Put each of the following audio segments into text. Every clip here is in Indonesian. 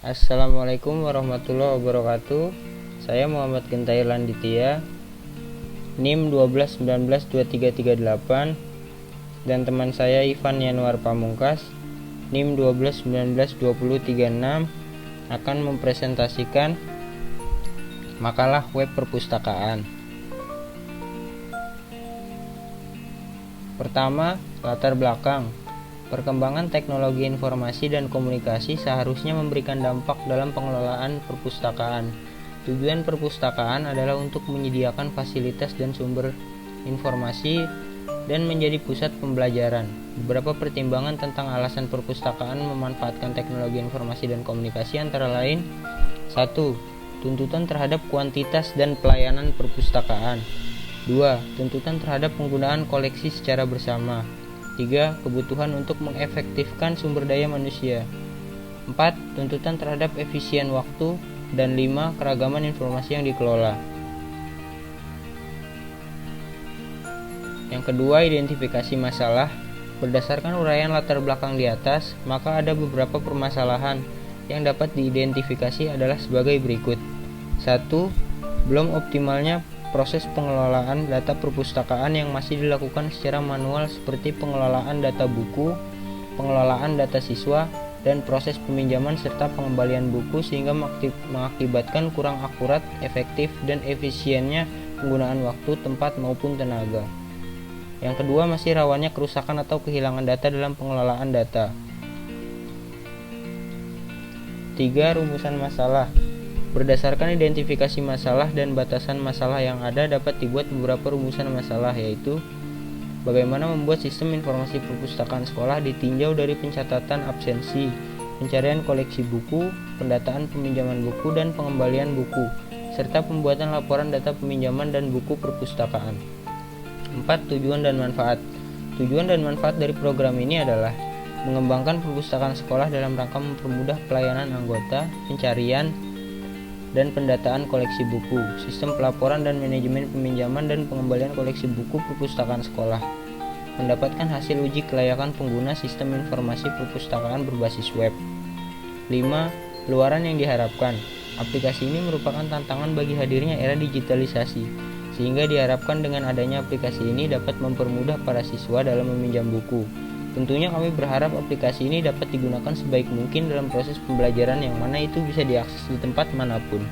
Assalamualaikum warahmatullahi wabarakatuh. Saya Muhammad Gentair Landitia, NIM 12192338, dan teman saya Ivan Yanuar Pamungkas, NIM 12192036, akan mempresentasikan makalah web perpustakaan. Pertama, latar belakang. Perkembangan teknologi informasi dan komunikasi seharusnya memberikan dampak dalam pengelolaan perpustakaan. Tujuan perpustakaan adalah untuk menyediakan fasilitas dan sumber informasi dan menjadi pusat pembelajaran. Beberapa pertimbangan tentang alasan perpustakaan memanfaatkan teknologi informasi dan komunikasi antara lain: 1. Tuntutan terhadap kuantitas dan pelayanan perpustakaan. 2. Tuntutan terhadap penggunaan koleksi secara bersama. 3. Kebutuhan untuk mengefektifkan sumber daya manusia. 4. Tuntutan terhadap efisien waktu. Dan 5. Keragaman informasi yang dikelola. Yang kedua, identifikasi masalah. Berdasarkan uraian latar belakang di atas, maka ada beberapa permasalahan yang dapat diidentifikasi adalah sebagai berikut. 1. Belum optimalnya proses pengelolaan data perpustakaan yang masih dilakukan secara manual, seperti pengelolaan data buku, pengelolaan data siswa, dan proses peminjaman serta pengembalian buku, sehingga mengakibatkan kurang akurat, efektif, dan efisiennya penggunaan waktu, tempat, maupun tenaga. Yang kedua, masih rawannya kerusakan atau kehilangan data dalam pengelolaan data. 3. Rumusan masalah. Berdasarkan identifikasi masalah dan batasan masalah yang ada, dapat dibuat beberapa rumusan masalah, yaitu bagaimana membuat sistem informasi perpustakaan sekolah ditinjau dari pencatatan absensi, pencarian koleksi buku, pendataan peminjaman buku dan pengembalian buku, serta pembuatan laporan data peminjaman dan buku perpustakaan. 4. Tujuan dan manfaat. Tujuan dan manfaat dari program ini adalah mengembangkan perpustakaan sekolah dalam rangka mempermudah pelayanan anggota, pencarian dan pendataan koleksi buku, sistem pelaporan dan manajemen peminjaman dan pengembalian koleksi buku perpustakaan sekolah, mendapatkan hasil uji kelayakan pengguna sistem informasi perpustakaan berbasis web. 5. Luaran yang diharapkan. Aplikasi ini merupakan tantangan bagi hadirnya era digitalisasi, sehingga diharapkan dengan adanya aplikasi ini dapat mempermudah para siswa dalam meminjam buku. Tentunya kami berharap aplikasi ini dapat digunakan sebaik mungkin dalam proses pembelajaran yang mana itu bisa diakses di tempat manapun.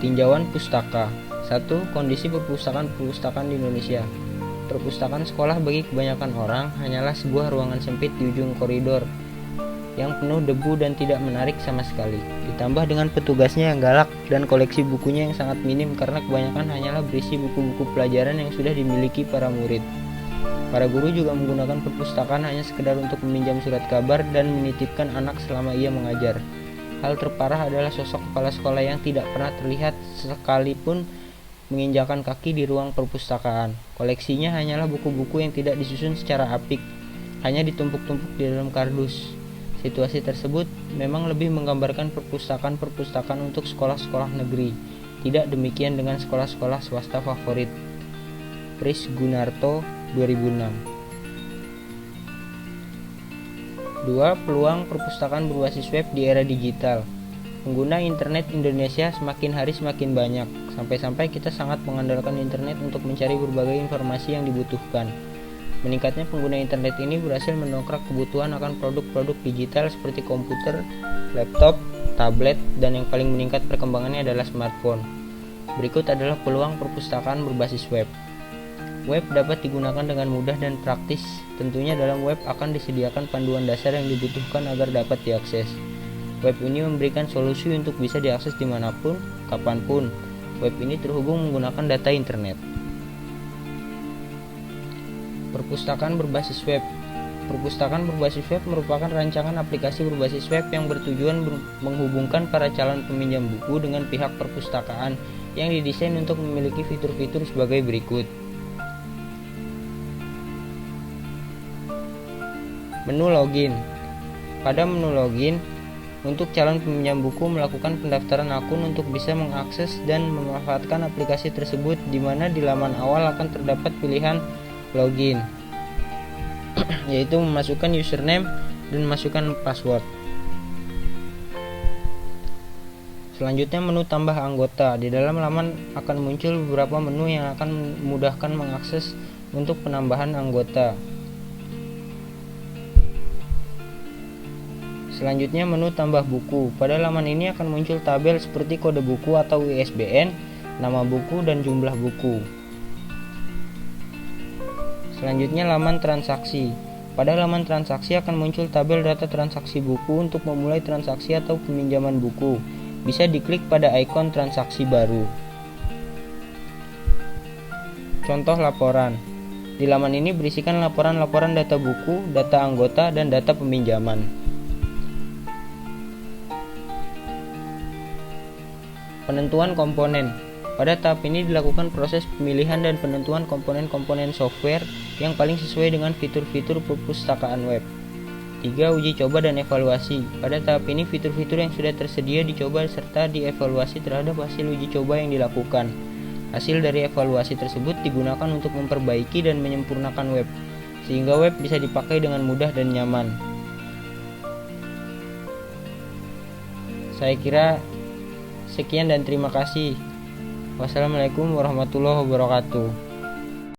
Tinjauan pustaka. 1. Kondisi perpustakaan di Indonesia. Perpustakaan sekolah bagi kebanyakan orang hanyalah sebuah ruangan sempit di ujung koridor yang penuh debu dan tidak menarik sama sekali. Ditambah dengan petugasnya yang galak dan koleksi bukunya yang sangat minim, karena kebanyakan hanyalah berisi buku-buku pelajaran yang sudah dimiliki para murid. Para guru juga menggunakan perpustakaan hanya sekedar untuk meminjam surat kabar dan menitipkan anak selama ia mengajar. Hal terparah adalah sosok kepala sekolah yang tidak pernah terlihat sekalipun menginjakan kaki di ruang perpustakaan. Koleksinya hanyalah buku-buku yang tidak disusun secara apik, hanya ditumpuk-tumpuk di dalam kardus. Situasi tersebut memang lebih menggambarkan perpustakaan untuk sekolah-sekolah negeri. Tidak demikian dengan sekolah-sekolah swasta favorit. Pris Gunarto, 2006. 2. Peluang perpustakaan berbasis web di era digital. Pengguna internet Indonesia semakin hari semakin banyak, sampai-sampai kita sangat mengandalkan internet untuk mencari berbagai informasi yang dibutuhkan. Meningkatnya pengguna internet ini berhasil mendongkrak kebutuhan akan produk-produk digital seperti komputer, laptop, tablet, dan yang paling meningkat perkembangannya adalah smartphone. Berikut adalah peluang perpustakaan berbasis web. Web dapat digunakan dengan mudah dan praktis. Tentunya dalam web akan disediakan panduan dasar yang dibutuhkan agar dapat diakses. Web ini memberikan solusi untuk bisa diakses dimanapun, kapanpun. Web ini terhubung menggunakan data internet. Perpustakaan berbasis web. Perpustakaan berbasis web merupakan rancangan aplikasi berbasis web yang bertujuan menghubungkan para calon peminjam buku dengan pihak perpustakaan yang didesain untuk memiliki fitur-fitur sebagai berikut. Menu login. Pada menu login, untuk calon peminjam buku melakukan pendaftaran akun untuk bisa mengakses dan memanfaatkan aplikasi tersebut, di mana di laman awal akan terdapat pilihan login. yaitu memasukkan username dan memasukkan password. Selanjutnya menu tambah anggota. Di dalam laman akan muncul beberapa menu yang akan memudahkan mengakses untuk penambahan anggota. Selanjutnya menu tambah buku. Pada laman ini akan muncul tabel seperti kode buku atau ISBN, nama buku, dan jumlah buku. Selanjutnya laman transaksi. Pada laman transaksi akan muncul tabel data transaksi buku. Untuk memulai transaksi atau peminjaman buku, bisa diklik pada ikon transaksi baru. Contoh laporan. Di laman ini berisikan laporan-laporan data buku, data anggota, dan data peminjaman. Penentuan komponen. Pada tahap ini dilakukan proses pemilihan dan penentuan komponen-komponen software yang paling sesuai dengan fitur-fitur perpustakaan web. 3. Uji coba dan evaluasi. Pada tahap ini fitur-fitur yang sudah tersedia dicoba serta dievaluasi terhadap hasil uji coba yang dilakukan. Hasil dari evaluasi tersebut digunakan untuk memperbaiki dan menyempurnakan web, sehingga web bisa dipakai dengan mudah dan nyaman. Saya kira sekian dan terima kasih. Wassalamualaikum warahmatullahi wabarakatuh.